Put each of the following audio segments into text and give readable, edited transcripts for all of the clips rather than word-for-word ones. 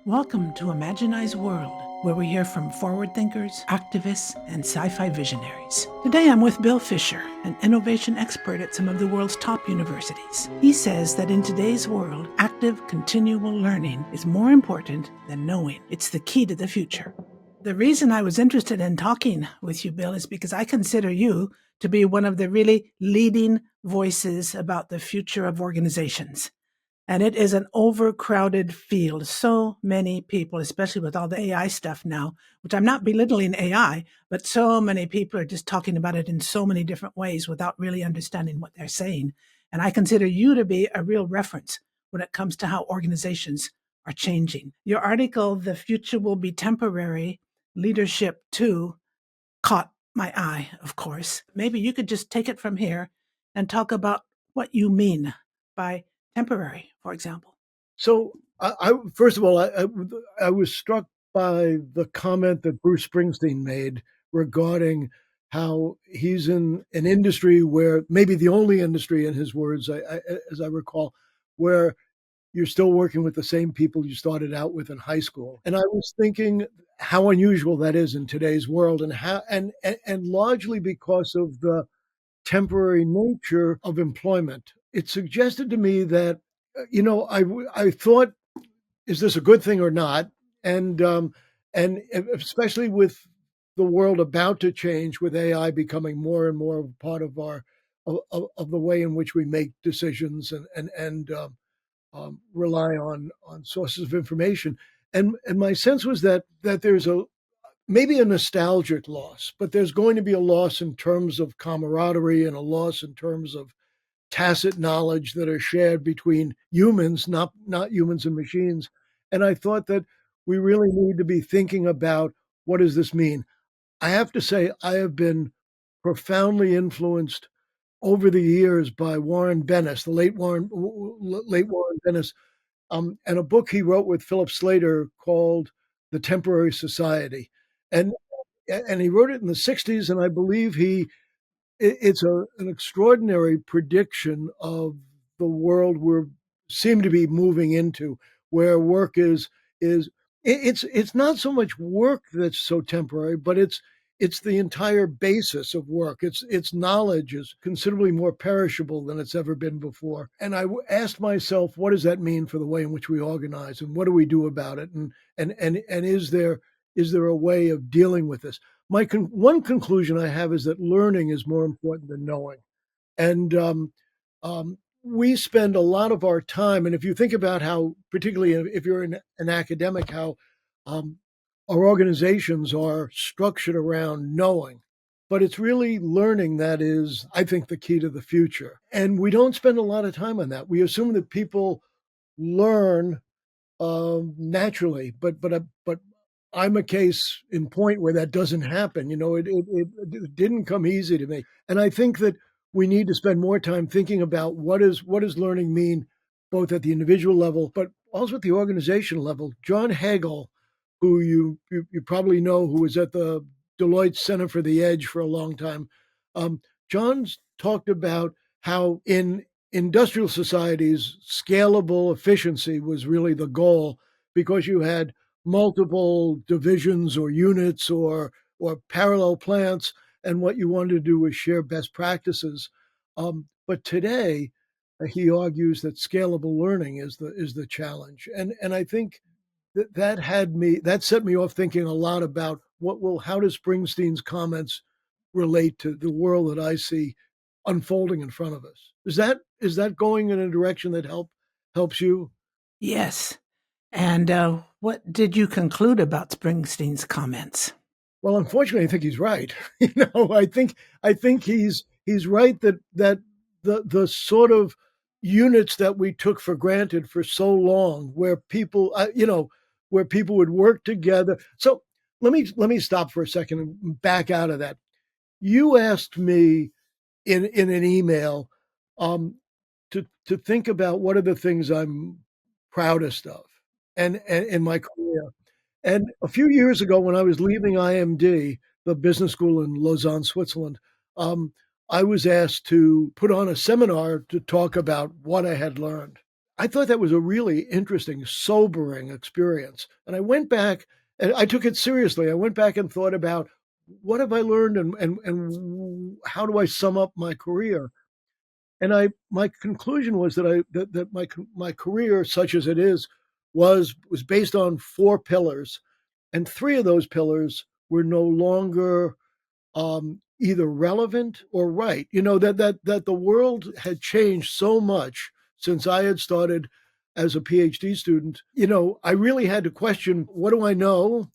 Welcome to Imaginize World, where we hear from forward thinkers, activists, and sci-fi visionaries. Today I'm with Bill Fischer, an innovation expert at some of the world's top universities. He says that in today's world, active, continual learning is more important than knowing. It's the key to the future. The reason I was interested in talking with you, Bill, is because I consider you to be one of the really leading voices about the future of organizations. And it is an overcrowded field. So many people, especially with all the AI stuff now, which I'm not belittling AI, but so many people are just talking about it in so many different ways without really understanding what they're saying. And I consider you to be a real reference when it comes to how organizations are changing. Your article, The Future Will Be Temporary, Leadership Too, caught my eye, of course. Maybe you could just take it from here and talk about what you mean by temporary, for example. So, first of all, I was struck by the comment that Bruce Springsteen made regarding how he's in an industry where maybe the only industry, in his words, as I recall, where you're still working with the same people you started out with in high school. And I was thinking how unusual that is in today's world, and largely because of the temporary nature of employment. It suggested to me that, I thought, is this a good thing or not? And especially with the world about to change, with AI becoming more and more a part of of the way in which we make decisions and rely on sources of information. And my sense was that there's a maybe a nostalgic loss, but there's going to be a loss in terms of camaraderie and a loss in terms of tacit knowledge that are shared between humans, not humans and machines. And I thought that we really need to be thinking about, what does this mean? I have to say, I have been profoundly influenced over the years by Warren Bennis, the late Warren Bennis, and a book he wrote with Philip Slater called The Temporary Society. And and he wrote it in the 60s, and I believe it's an extraordinary prediction of the world we seem to be moving into, where work is it's not so much work that's so temporary, but it's the entire basis of work. Its knowledge is considerably more perishable than it's ever been before. And asked myself, what does that mean for the way in which we organize, and what do we do about it? And is there a way of dealing with this? One conclusion I have is that learning is more important than knowing. And we spend a lot of our time, and if you think about how, particularly if you're an academic, how um, our organizations are structured around knowing. But it's really learning that is, I think, the key to the future. And we don't spend a lot of time on that. We assume that people learn naturally, but I'm a case in point where that doesn't happen. It didn't come easy to me, and I think that we need to spend more time thinking about what does learning mean, both at the individual level, but also at the organization level. John Hagel, who you probably know, who was at the Deloitte Center for the Edge for a long time, John's talked about how in industrial societies, scalable efficiency was really the goal, because you had multiple divisions or units or parallel plants, and what you wanted to do was share best practices. But today, he argues that scalable learning is the challenge, and I think that set me off thinking a lot about how does Springsteen's comments relate to the world that I see unfolding in front of us. Is that going in a direction that helps you? Yes. And what did you conclude about Springsteen's comments? Well, unfortunately, I think he's right. I think he's right that the sort of units that we took for granted for so long, where people would work together. So let me stop for a second and back out of that. You asked me in an email, um, to think about what are the things I'm proudest of, and in my career. And a few years ago, when I was leaving IMD, the business school in Lausanne, Switzerland, um, I was asked to put on a seminar to talk about what I had learned. I thought that was a really interesting, sobering experience. And I went back and I took it seriously. I went back and thought about what have I learned and how do I sum up my career? And my conclusion was that my career, such as it is, was based on four pillars, and three of those pillars were no longer either relevant or right. That the world had changed so much since I had started as a PhD student. I really had to question, what do I know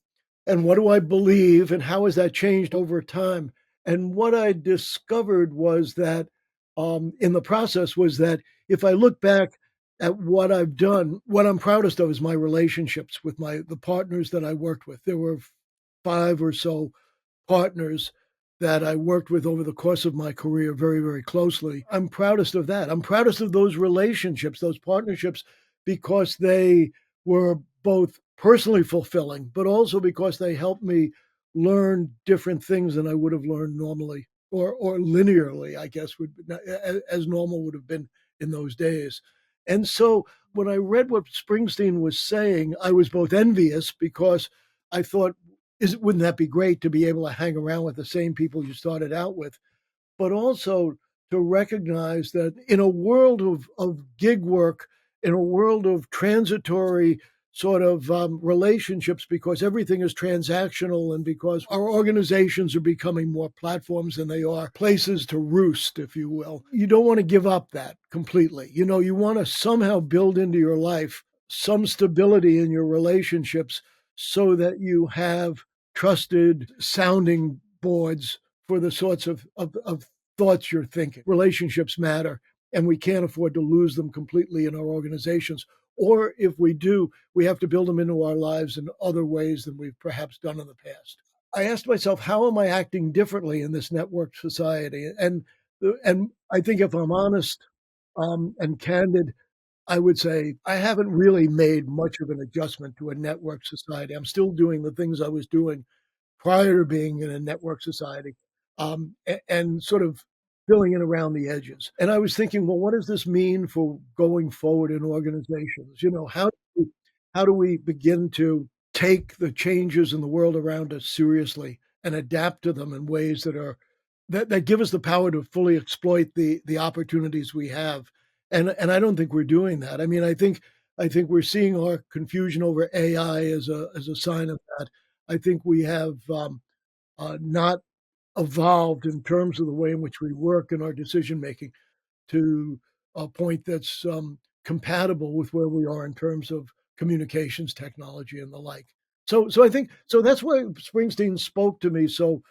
and what do I believe and how has that changed over time? And what I discovered was that in the process was that if I look back at what I've done, what I'm proudest of is my relationships with the partners that I worked with. There were five or so partners that I worked with over the course of my career very, very closely. I'm proudest of that. I'm proudest of those relationships, those partnerships, because they were both personally fulfilling, but also because they helped me learn different things than I would have learned normally or linearly, I guess, as normal would have been in those days. And so when I read what Springsteen was saying, I was both envious because I thought, wouldn't that be great to be able to hang around with the same people you started out with? But also to recognize that in a world of gig work, in a world of transitory sort of relationships, because everything is transactional and because our organizations are becoming more platforms than they are places to roost, if you will, you don't want to give up that completely. You want to somehow build into your life some stability in your relationships so that you have trusted sounding boards for the sorts of thoughts you're thinking. Relationships matter, and we can't afford to lose them completely in our organizations. Or if we do, we have to build them into our lives in other ways than we've perhaps done in the past. I asked myself, how am I acting differently in this networked society? And I think if I'm honest and candid, I would say I haven't really made much of an adjustment to a networked society. I'm still doing the things I was doing prior to being in a network society, and sort of filling in around the edges. And I was thinking, well, what does this mean for going forward in organizations? How do we begin to take the changes in the world around us seriously and adapt to them in ways that give us the power to fully exploit the opportunities we have? And I don't think we're doing that. I mean, I think we're seeing our confusion over AI as a sign of that. I think we have not evolved in terms of the way in which we work in our decision making to a point that's compatible with where we are in terms of communications technology and the like. So I think so. That's why Springsteen spoke to me so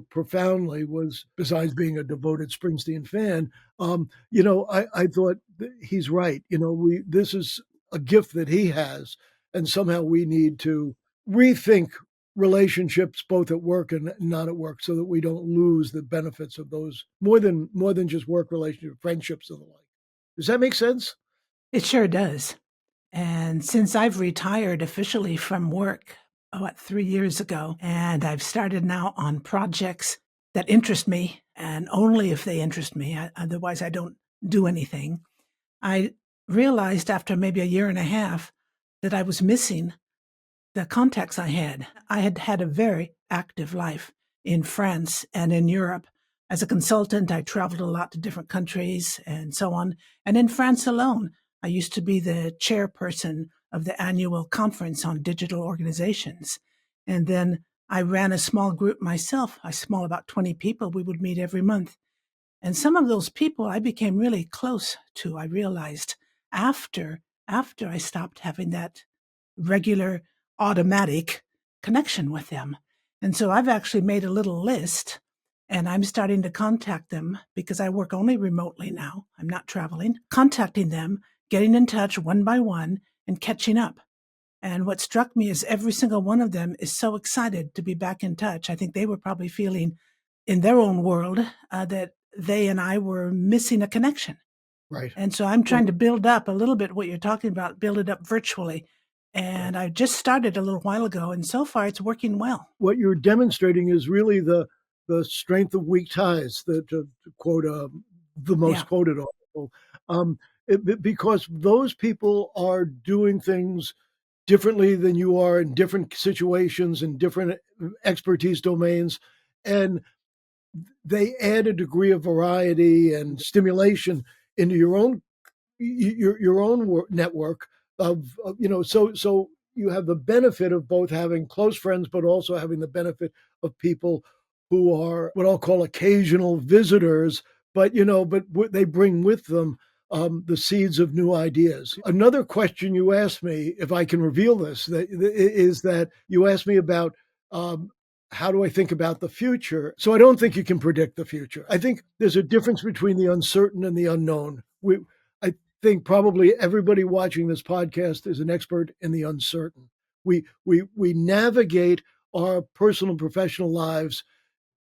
profoundly. Was besides being a devoted Springsteen fan, I thought he's right. We this is a gift that he has, and somehow we need to rethink relationships both at work and not at work so that we don't lose the benefits of those more than just work relationships, friendships and the like. Does that make sense? It sure does. And since I've retired officially from work, 3 years ago, and I've started now on projects that interest me, and only if they interest me, otherwise I don't do anything. I realized after maybe a year and a half that I was missing the contacts I had. I had had a very active life in France and in Europe. As a consultant, I traveled a lot to different countries and so on. And in France alone, I used to be the chairperson of the annual conference on digital organizations. And then I ran a small group myself, a small, about 20 people. We would meet every month. And some of those people I became really close to, I realized after I stopped having that regular automatic connection with them. And so I've actually made a little list and I'm starting to contact them because I work only remotely now. I'm not traveling, contacting them, getting in touch one by one and catching up. And what struck me is every single one of them is so excited to be back in touch. I think they were probably feeling in their own world that they and I were missing a connection. Right. And so I'm Well, trying to build up a little bit what you're talking about, build it up virtually. right. And I just started a little while ago, and so far it's working well. What you're demonstrating is really the strength of weak ties. To quote the Yeah. most quoted article. because those people are doing things differently than you are in different situations and different expertise domains. And they add a degree of variety and stimulation into your own network of so you have the benefit of both having close friends but also having the benefit of people who are what I'll call occasional visitors, but they bring with them the seeds of new ideas. Another question you asked me, if I can reveal this, is that you asked me about um, how do I think about the future? So I don't think you can predict the future. I think there's a difference between the uncertain and the unknown. I think probably everybody watching this podcast is an expert in the uncertain. We navigate our personal and professional lives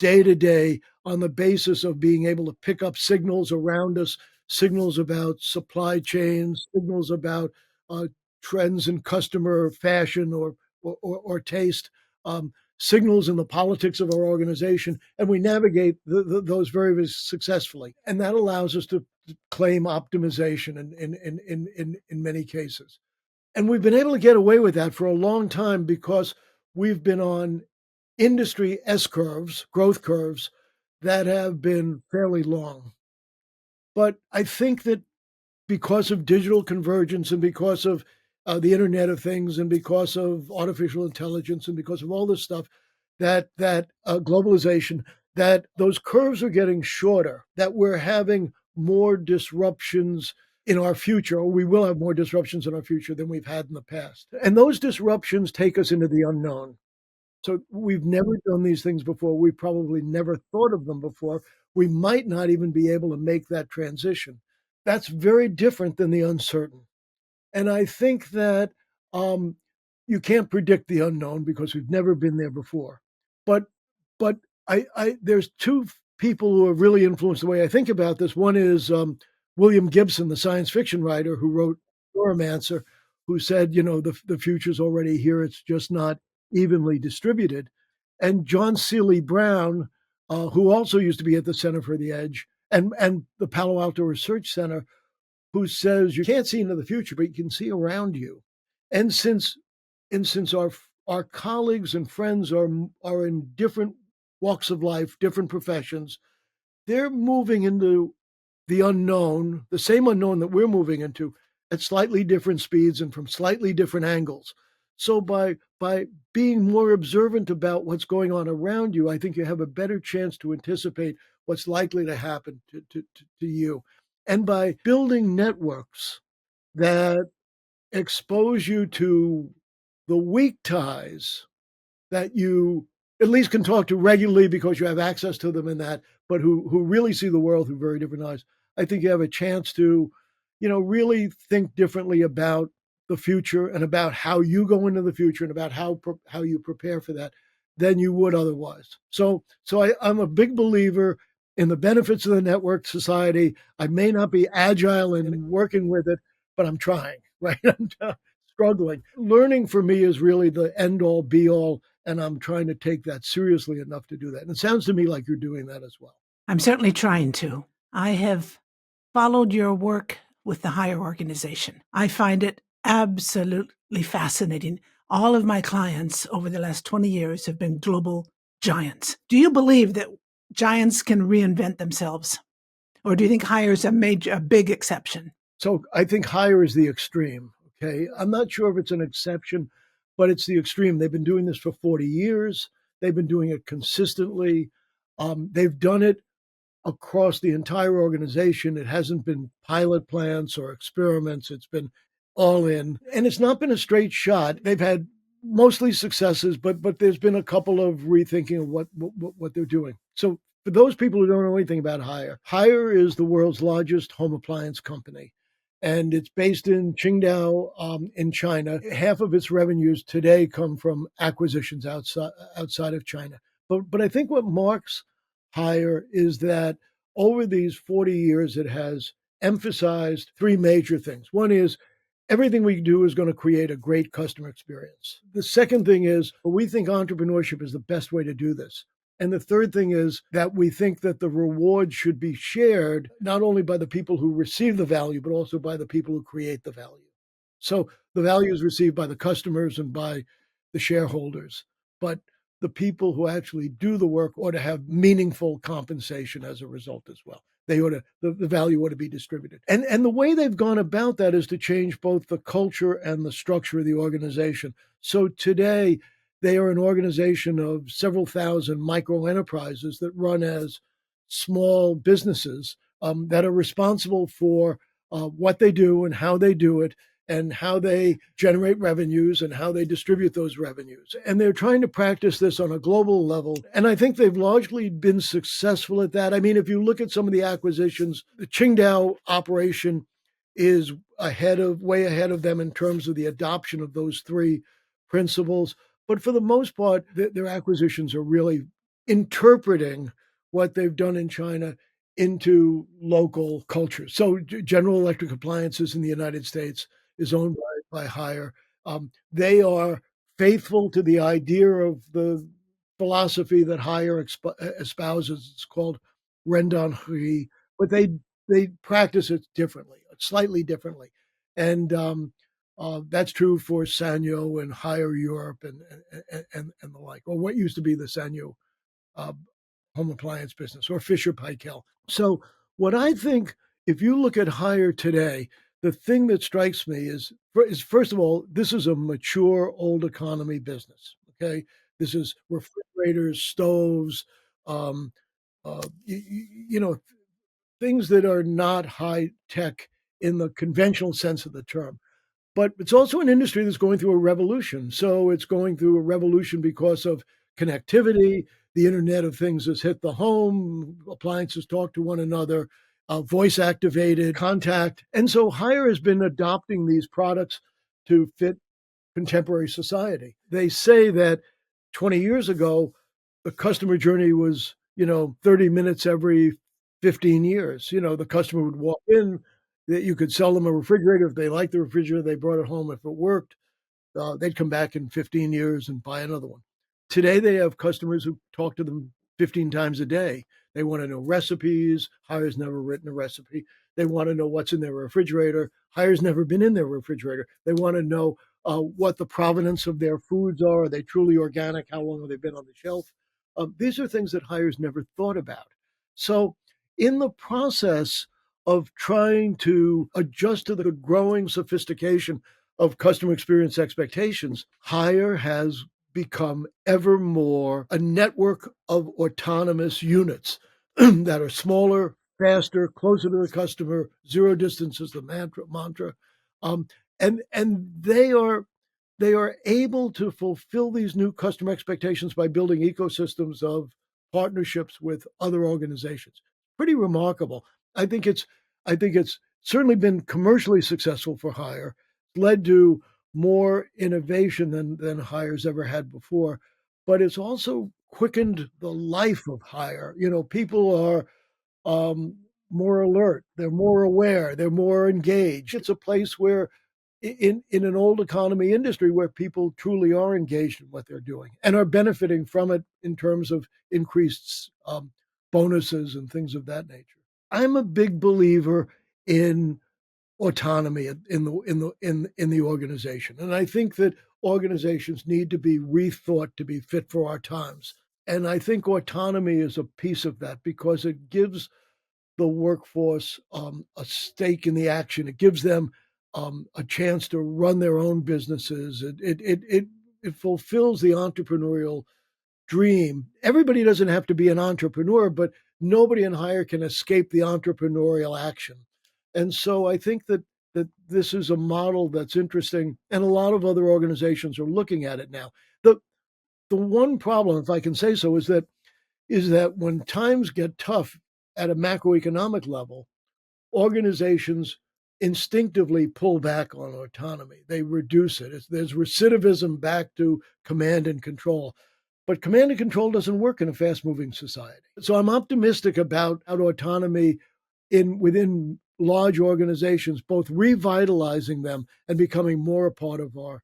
day to day on the basis of being able to pick up signals around us, signals about supply chains, signals about uh, trends in customer fashion or taste, signals in the politics of our organization, and we navigate those very, very successfully. And that allows us to claim optimization in many cases. And we've been able to get away with that for a long time because we've been on industry S curves, growth curves that have been fairly long. But I think that because of digital convergence and because of the Internet of Things and because of artificial intelligence and because of all this stuff, that globalization, that those curves are getting shorter, that we're having more disruptions in our future, or we will have more disruptions in our future than we've had in the past. And those disruptions take us into the unknown. So we've never done these things before. We probably never thought of them before. We might not even be able to make that transition. That's very different than the uncertain. And I think that um, you can't predict the unknown because we've never been there before. But but I there's two people who have really influenced the way I think about this. One is William Gibson, the science fiction writer who wrote Neuromancer, who said, the future's already here. It's just not evenly distributed. And John Seeley Brown, who also used to be at the Center for the Edge and the Palo Alto Research Center, who says you can't see into the future, but you can see around you. And since our colleagues and friends are in different walks of life, different professions, they're moving into the unknown, the same unknown that we're moving into, at slightly different speeds and from slightly different angles. So by being more observant about what's going on around you, I think you have a better chance to anticipate what's likely to happen to you. And by building networks that expose you to the weak ties that you at least can talk to regularly because you have access to them in that, but who really see the world through very different eyes. I think you have a chance to, really think differently about the future and about how you go into the future and about how you prepare for that than you would otherwise. So I'm a big believer in the benefits of the network society. I may not be agile in working with it, but I'm trying, right? I'm struggling. Learning for me is really the end all be all, and I'm trying to take that seriously enough to do that. And it sounds to me like you're doing that as well. I'm certainly trying to. I have followed your work with the higher organization. I find it absolutely fascinating. All of my clients over the last 20 years have been global giants. Do you believe that giants can reinvent themselves? Or do you think higher is a big exception? So I think higher is the extreme. Okay. I'm not sure if it's an exception, but it's the extreme. They've been doing this for 40 years. They've been doing it consistently. They've done it across the entire organization. It hasn't been pilot plants or experiments. It's been all in. And it's not been a straight shot. They've had mostly successes, but there's been a couple of rethinking of what they're doing. So for those people who don't know anything about Haier is the world's largest home appliance company. And it's based in Qingdao in China. Half of its revenues today come from acquisitions outside of China. But I think what marks Haier is that over these 40 years, it has emphasized three major things. One is everything we do is going to create a great customer experience. The second thing is we think entrepreneurship is the best way to do this. And the third thing is that we think that the reward should be shared not only by the people who receive the value, but also by the people who create the value. So the value is received by the customers and by the shareholders, but the people who actually do the work ought to have meaningful compensation as a result as well. They ought to the value ought to be distributed. And the way they've gone about that is to change both the culture and the structure of the organization. So today they are an organization of several thousand micro enterprises that run as small businesses that are responsible for what they do and how they do it and how they generate revenues and how they distribute those revenues. And they're trying to practice this on a global level. And I think they've largely been successful at that. I mean, if you look at some of the acquisitions, the Qingdao operation is way ahead of them in terms of the adoption of those three principles. But for the most part, their acquisitions are really interpreting what they've done in China into local cultures. So General Electric Appliances in the United States is owned by Haier. They are faithful to the idea of the philosophy that Haier espouses. It's called Rendan, but they practice it differently, slightly differently, and that's true for Sanyo and Haier Europe and the like, or what used to be the Sanyo uh, home appliance business, or Fischer Paykel. So, what I think, if you look at Haier today, the thing that strikes me is first of all, this is a mature old economy business. Okay, this is refrigerators, stoves, um, you know, things that are not high tech in the conventional sense of the term. But it's also an industry that's going through a revolution. So it's going through a revolution because of connectivity. The Internet of Things has hit the home. Appliances talk to one another, voice activated contact. And so Haier has been adopting these products to fit contemporary society. They say that 20 years ago, the customer journey was, 30 minutes every 15 years. The customer would walk in, that you could sell them a refrigerator. If they liked the refrigerator, they brought it home. If it worked, they'd come back in 15 years and buy another one. Today, they have customers who talk to them 15 times a day. They want to know recipes. Hire's never written a recipe. They want to know what's in their refrigerator. Hire's never been in their refrigerator. They want to know what the provenance of their foods are. Are they truly organic? How long have they been on the shelf? These are things that Hire's never thought about. So, in the process of trying to adjust to the growing sophistication of customer experience expectations, Haier has become ever more a network of autonomous units that are smaller, faster, closer to the customer. Zero distance is the mantra, um, and they are able to fulfill these new customer expectations by building ecosystems of partnerships with other organizations. Pretty remarkable. I think it's certainly been commercially successful for Haier, led to more innovation than Haier's ever had before, but it's also quickened the life of Haier. People are more alert, they're more aware, they're more engaged. It's a place where in an old economy industry where people truly are engaged in what they're doing and are benefiting from it in terms of increased bonuses and things of that nature. I'm a big believer in autonomy in the organization, and I think that organizations need to be rethought to be fit for our times. And I think autonomy is a piece of that because it gives the workforce a stake in the action. It gives them a chance to run their own businesses. It fulfills the entrepreneurial dream. Everybody doesn't have to be an entrepreneur, but nobody in Haier can escape the entrepreneurial action. And so I think that this is a model that's interesting, and a lot of other organizations are looking at it now. The one problem, if I can say so, is that when times get tough at a macroeconomic level, organizations instinctively pull back on autonomy. They reduce it. There's recidivism back to command and control. But command and control doesn't work in a fast moving society. So I'm optimistic about autonomy within large organizations, both revitalizing them and becoming more a part of our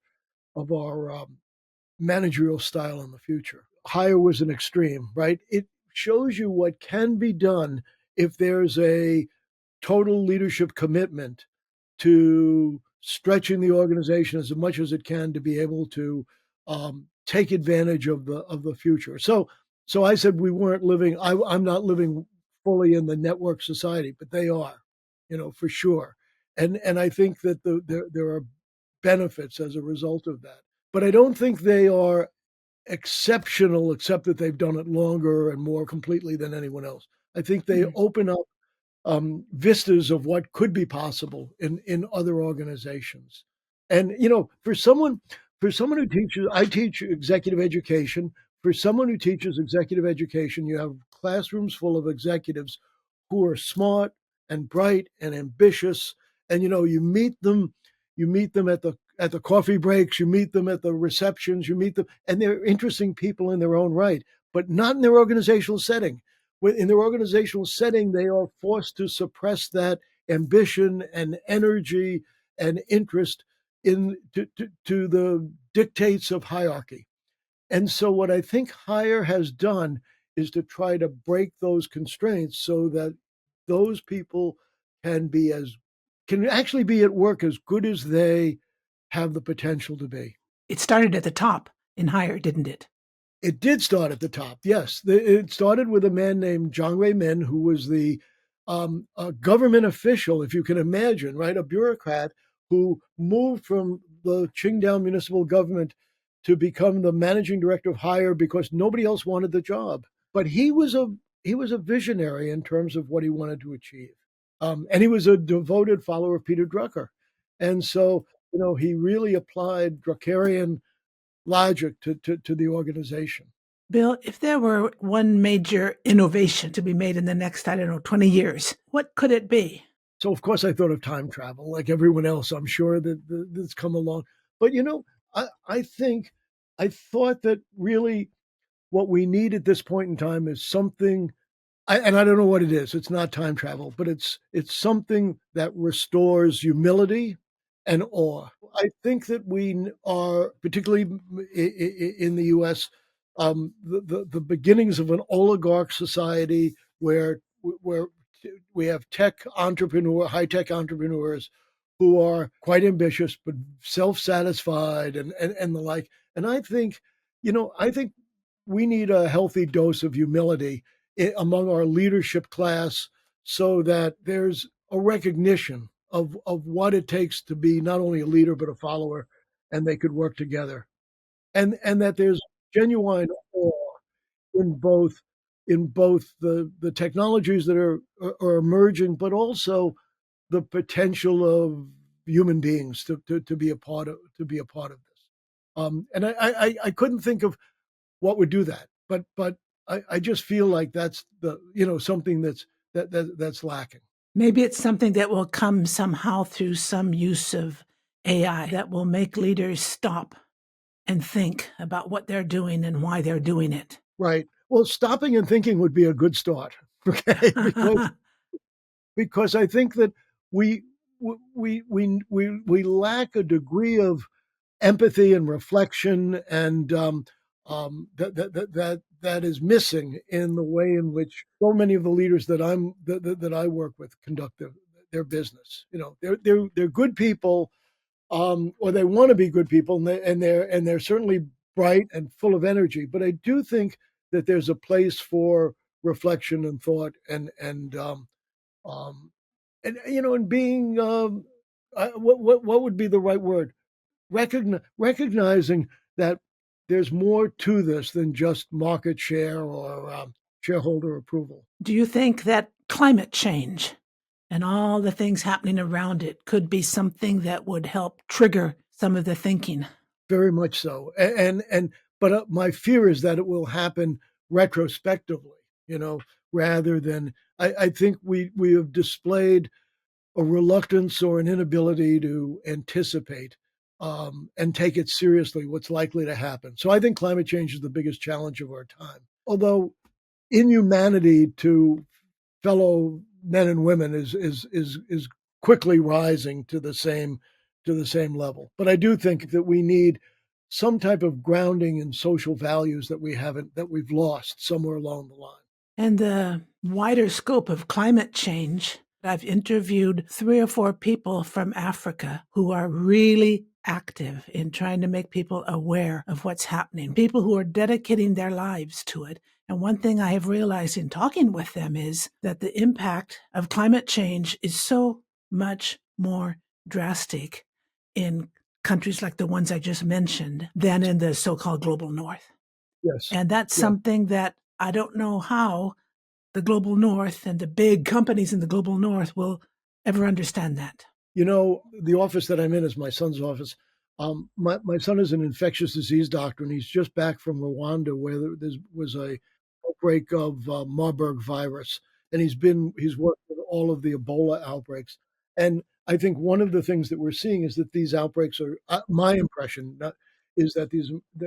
managerial style in the future. Hire was an extreme, right? It shows you what can be done if there's a total leadership commitment to stretching the organization as much as it can to be able to take advantage of the future. So I said we weren't living. I'm not living fully in the network society, but they are, for sure. And I think that there are benefits as a result of that. But I don't think they are exceptional, except that they've done it longer and more completely than anyone else. I think they Mm. open up vistas of what could be possible in other organizations. And for someone who teaches, I teach executive education. For someone who teaches executive education, you have classrooms full of executives who are smart and bright and ambitious, and you meet them at the coffee breaks, you meet them at the receptions, you meet them, and they're interesting people in their own right, but not in their organizational setting. In their organizational setting, they are forced to suppress that ambition and energy and interest to the dictates of hierarchy. And so, what I think Hire has done is to try to break those constraints so that those people can be as can actually be at work as good as they have the potential to be. It started at the top in higher, didn't it? It did start at the top. Yes, it started with a man named John Ray Min, who was the a government official, if you can imagine, right, a bureaucrat who moved from the Qingdao municipal government to become the managing director of Hire because nobody else wanted the job. But he was a visionary in terms of what he wanted to achieve, and he was a devoted follower of Peter Drucker, and so he really applied Druckerian logic to the organization. Bill, if there were one major innovation to be made in the next, I don't know, 20 years, what could it be? So, of course, I thought of time travel, like everyone else. I'm sure that's come along. But, I thought that really what we need at this point in time is something, and I don't know what it is. It's not time travel, but it's something that restores humility and awe. I think that we are, particularly in the U.S., the beginnings of an oligarch society where we have high tech entrepreneurs who are quite ambitious but self satisfied and the like. And I think we need a healthy dose of humility among our leadership class so that there's a recognition of what it takes to be not only a leader but a follower, and they could work together, and that there's genuine awe in both the technologies that are emerging, but also the potential of human beings to be a part of this. And I couldn't think of what would do that, but I just feel like that's something that's lacking. Maybe it's something that will come somehow through some use of AI that will make leaders stop and think about what they're doing and why they're doing it. Right. Well, stopping and thinking would be a good start. Okay, because I think that we we lack a degree of empathy and reflection, and that is missing in the way in which so many of the leaders that I work with conduct their business. They're good people, or they want to be good people, and they're certainly bright and full of energy. But I do think that there's a place for reflection and thought, um, and being what would be the right word? Recognizing that there's more to this than just market share or shareholder approval. Do you think that climate change and all the things happening around it could be something that would help trigger some of the thinking? Very much so. But my fear is that it will happen retrospectively, rather than I think we have displayed a reluctance or an inability to anticipate and take it seriously what's likely to happen. So I think climate change is the biggest challenge of our time. Although inhumanity to fellow men and women is quickly rising to the same level. But I do think that we need some type of grounding in social values that we've lost somewhere along the line. And the wider scope of climate change, I've interviewed 3 or 4 people from Africa who are really active in trying to make people aware of what's happening, people who are dedicating their lives to it. And one thing I have realized in talking with them is that the impact of climate change is so much more drastic in countries like the ones I just mentioned than in the so-called global north. Yes. And that's Yeah. something that I don't know how the global north and the big companies in the global north will ever understand that. You know, the office that I'm in is my son's office. My son is an infectious disease doctor, and he's just back from Rwanda, where there was a outbreak of Marburg virus, and he's worked with all of the Ebola outbreaks. And I think one of the things that we're seeing is that these outbreaks are my impression is that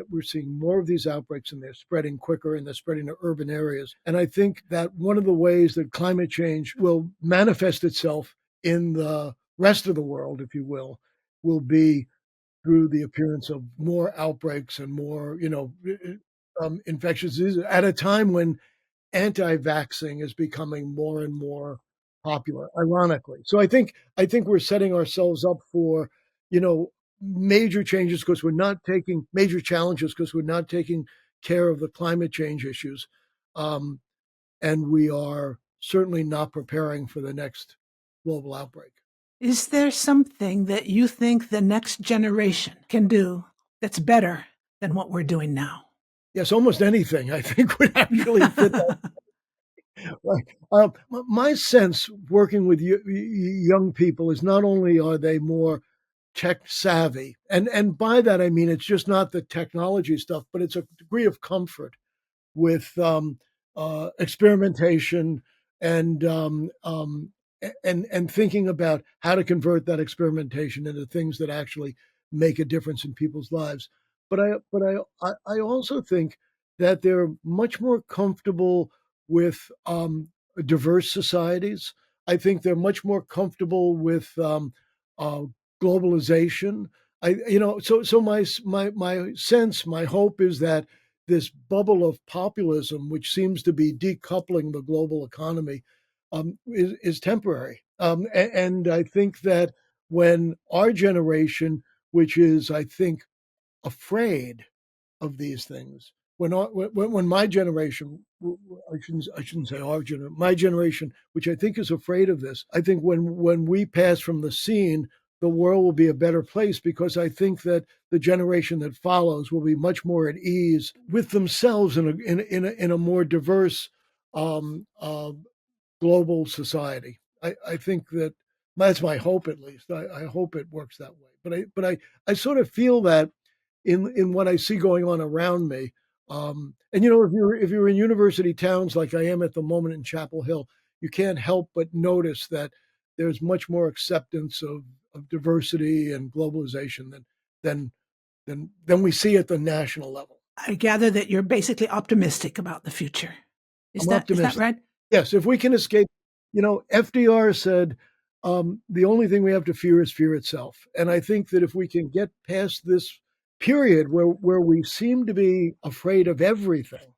we're seeing more of these outbreaks, and they're spreading quicker, and they're spreading to urban areas. And I think that one of the ways that climate change will manifest itself in the rest of the world, if you will be through the appearance of more outbreaks and more, infectious diseases at a time when anti-vaxxing is becoming more and more popular, ironically. So I think we're setting ourselves up for, you know, major changes because we're not taking major challenges because we're not taking care of the climate change issues, um, and we are certainly not preparing for the next global outbreak. Is there something that you think the next generation can do that's better than what we're doing now? Yes, almost anything I think would actually fit that. Right. My sense working with young people is not only are they more tech savvy, and by that I mean it's just not the technology stuff, but it's a degree of comfort with experimentation and and thinking about how to convert that experimentation into things that actually make a difference in people's lives. But I also think that they're much more comfortable with diverse societies. I think they're much more comfortable with uh, globalization. So my sense, my hope is that this bubble of populism, which seems to be decoupling the global economy, is temporary. And I think that when our generation, which is, I think, afraid of these things, when my generation, I shouldn't say our generation, my generation, which I think is afraid of this, I think when we pass from the scene, the world will be a better place because I think that the generation that follows will be much more at ease with themselves in a more diverse um, uh, global society. I think that that's my hope, at least. I hope it works that way. But I sort of feel that in what I see going on around me. And if you're in university towns like I am at the moment in Chapel Hill, you can't help but notice that there's much more acceptance of diversity and globalization than than we see at the national level. I gather that you're basically optimistic about the future. Is I'm that optimistic. right? Yes, if we can escape, FDR said, the only thing we have to fear is fear itself. And I think that if we can get past this period where we seem to be afraid of everything,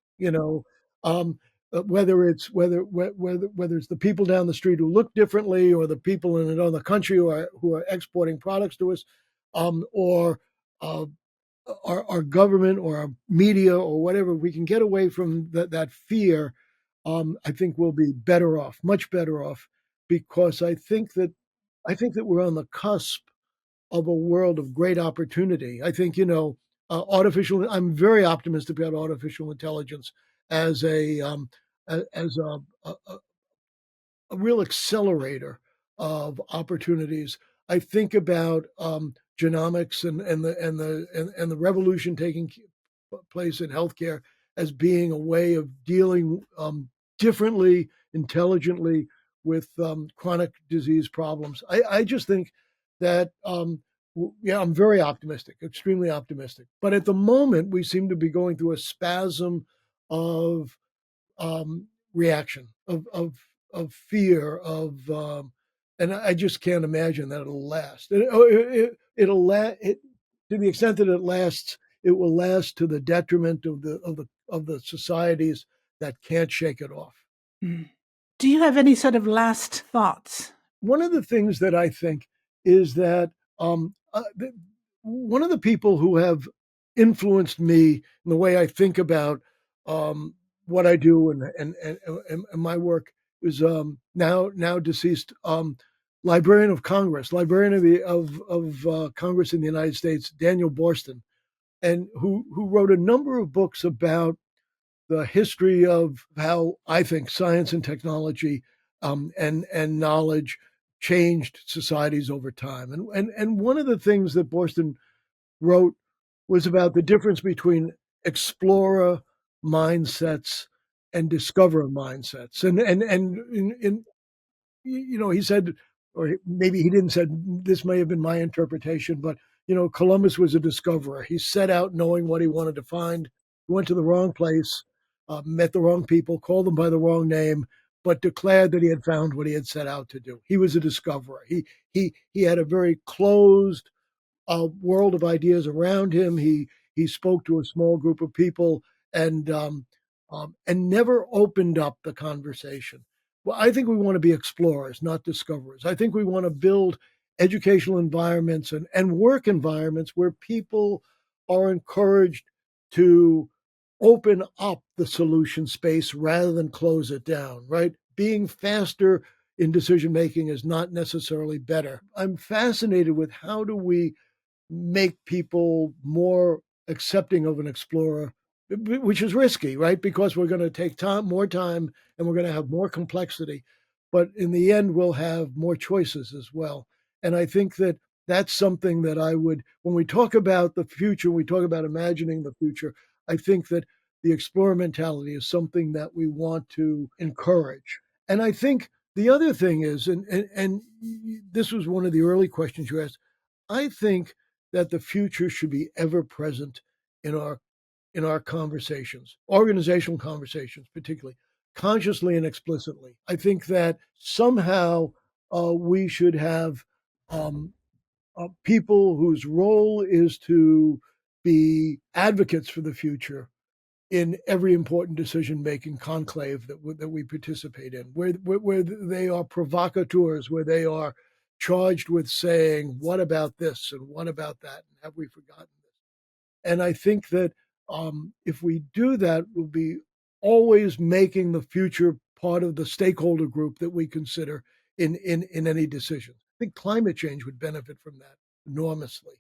um, whether it's the people down the street who look differently, or the people in another country who are exporting products to us, or uh, our government or our media or whatever, we can get away from that fear. I think we'll be better off, much better off, because I think that we're on the cusp of a world of great opportunity. I think artificial. I'm very optimistic about artificial intelligence as a real accelerator of opportunities. I think about genomics and the revolution taking place in healthcare as being a way of dealing differently, intelligently with chronic disease problems. I just think that yeah, I'm very optimistic, extremely optimistic. But at the moment, we seem to be going through a spasm of reaction of fear and I just can't imagine that it'll last. It'll last to the extent that it lasts. it will last to the detriment of the societies that can't shake it off. Mm. Do you have any sort of last thoughts? One of the things that I think is that one of the people who have influenced me in the way I think about what I do and my work is now deceased Librarian of Congress, Librarian of Congress in the United States, Daniel Boorstin, and who wrote a number of books about the history of how I think science and technology and knowledge changed societies over time. And one of the things that Boorstin wrote was about the difference between explorer mindsets and discoverer mindsets. And he said, or maybe he didn't said, this may have been my interpretation, but Columbus was a discoverer. He set out knowing what he wanted to find. He went to the wrong place, met the wrong people, called them by the wrong name, but declared that he had found what he had set out to do. He was a discoverer. He had a very closed world of ideas around him. He spoke to a small group of people and never opened up the conversation. Well, I think we want to be explorers, not discoverers. I think we want to build educational environments and work environments where people are encouraged to open up the solution space rather than close it down, right? Being faster in decision making is not necessarily better. I'm fascinated with how do we make people more accepting of an explorer, which is risky, right? Because we're going to take more time, and we're going to have more complexity. But in the end, we'll have more choices as well. And I think that that's something that when we talk about the future, we talk about imagining the future, I think that the explorer mentality is something that we want to encourage. And I think the other thing is, and this was one of the early questions you asked, I think that the future should be ever present in our conversations, organizational conversations, particularly consciously and explicitly. I think that somehow we should have people whose role is to be advocates for the future in every important decision making conclave that we participate in, where they are provocateurs, where they are charged with saying, what about this and what about that? And have we forgotten this? And I think that if we do that, we'll be always making the future part of the stakeholder group that we consider in any decision. I think climate change would benefit from that enormously.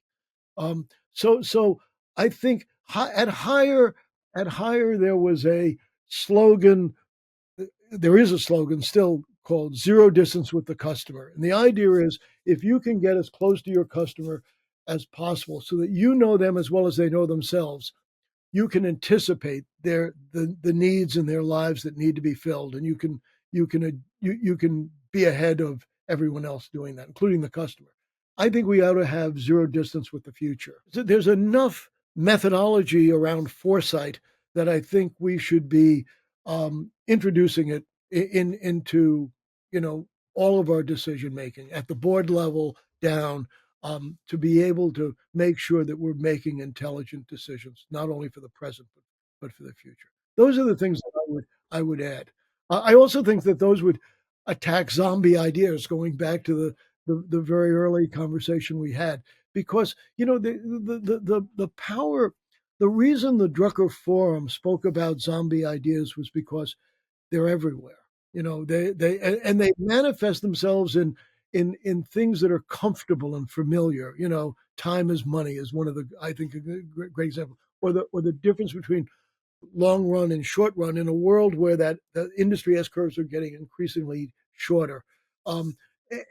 So I think at higher there was a slogan. There is a slogan still called "Zero Distance with the Customer," and the idea is if you can get as close to your customer as possible, so that you know them as well as they know themselves, you can anticipate the needs in their lives that need to be filled, and you can be ahead of everyone else doing that, including the customer. I think we ought to have zero distance with the future. So there's enough methodology around foresight that I think we should be introducing it into all of our decision making at the board level down, to be able to make sure that we're making intelligent decisions, not only for the present, but for the future. Those are the things that I would add. I also think that those would attack zombie ideas, going back to the very early conversation we had, because the power. The reason the Drucker Forum spoke about zombie ideas was because they're everywhere. They manifest themselves in things that are comfortable and familiar. Time is money is one of the, I think, a great example, or the difference between long run and short run in a world where that the industry S curves are getting increasingly shorter, um,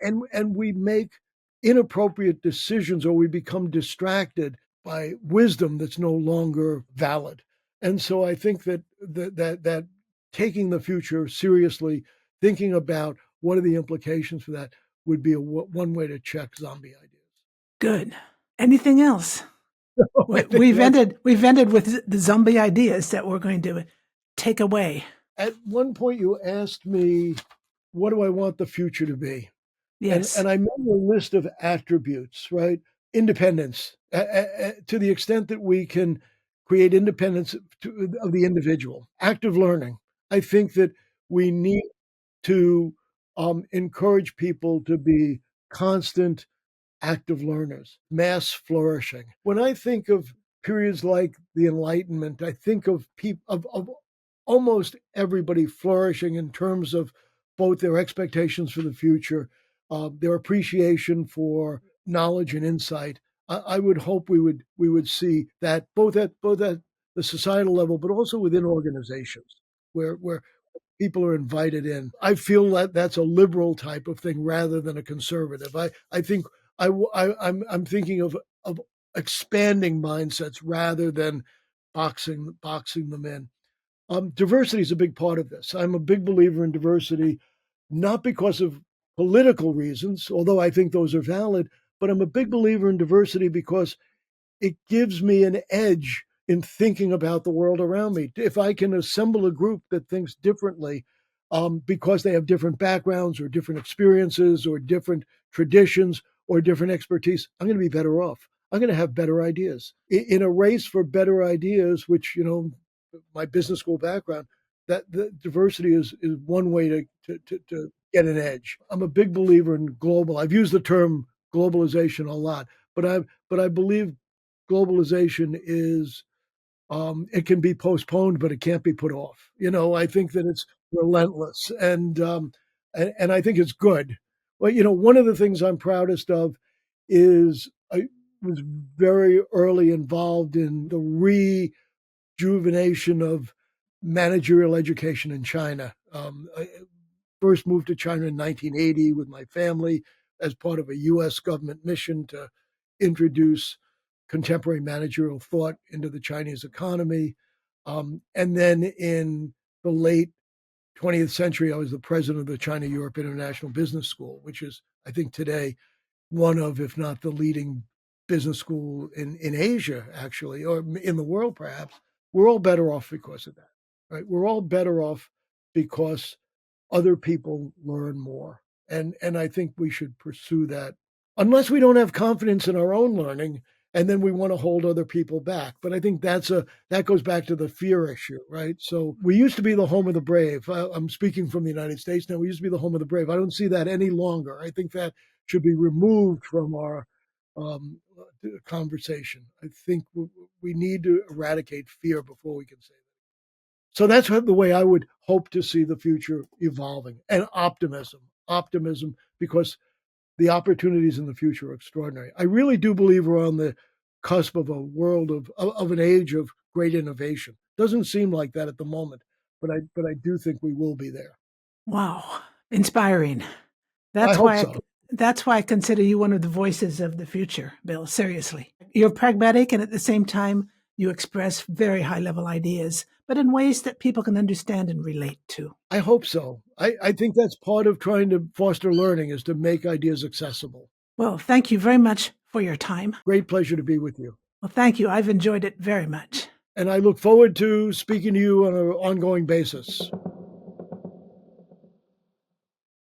and we make inappropriate decisions, or we become distracted by wisdom that's no longer valid. And so I think that taking the future seriously, thinking about what are the implications for that, would be one way to check zombie ideas. Good. Anything else? I think We've that's ended with the zombie ideas that we're going to take away. At one point you asked me, what do I want the future to be? And Yes. and I made a list of attributes, right? independence to the extent that we can create independence of the individual, active learning. I think that we need to encourage people to be constant active learners, mass flourishing. When I think of periods like the Enlightenment, I think of people of almost everybody flourishing in terms of both their expectations for the future, their appreciation for knowledge and insight. I would hope we would see that both at the societal level, but also within organizations where people are invited in. I feel that that's a liberal type of thing rather than a conservative. I think I'm thinking of expanding mindsets rather than boxing them in. Diversity is a big part of this. I'm a big believer in diversity, not because of political reasons, although I think those are valid, but I'm a big believer in diversity because it gives me an edge in thinking about the world around me. If I can assemble a group that thinks differently, because they have different backgrounds or different experiences or different traditions or different expertise, I'm going to be better off. I'm going to have better ideas. In a race for better ideas, which, my business school background, that the diversity is one way to get an edge. I'm a big believer in global. I've used the term globalization a lot, but I believe globalization is it can be postponed, but it can't be put off. I think that it's relentless, and I think it's good. Well, one of the things I'm proudest of is I was very early involved in the rejuvenation of managerial education in China. I first moved to China in 1980 with my family as part of a U.S. government mission to introduce contemporary managerial thought into the Chinese economy. And then in the late 20th century, I was the president of the China Europe International Business School, which is, I think, today one of, if not the leading business school in Asia, actually, or in the world, perhaps. We're all better off because of that, right? We're all better off because other people learn more. And I think we should pursue that unless we don't have confidence in our own learning and then we want to hold other people back. But I think that goes back to the fear issue, right? So we used to be the home of the brave. I'm speaking from the United States now. We used to be the home of the brave. I don't see that any longer. I think that should be removed from our um, conversation. I think we need to eradicate fear before we can say that. So that's the way I would hope to see the future evolving, and optimism, because the opportunities in the future are extraordinary. I really do believe we're on the cusp of a world of an age of great innovation. Doesn't seem like that at the moment, but I do think we will be there. Wow, inspiring. I That's hope why I, so. that's why I consider you one of the voices of the future, Bill. Seriously, you're pragmatic, and at the same time, you express very high level ideas, but in ways that people can understand and relate to. I hope so. I think that's part of trying to foster learning is to make ideas accessible. Well, thank you very much for your time. Great pleasure to be with you. Well, thank you. I've enjoyed it very much. And I look forward to speaking to you on an ongoing basis.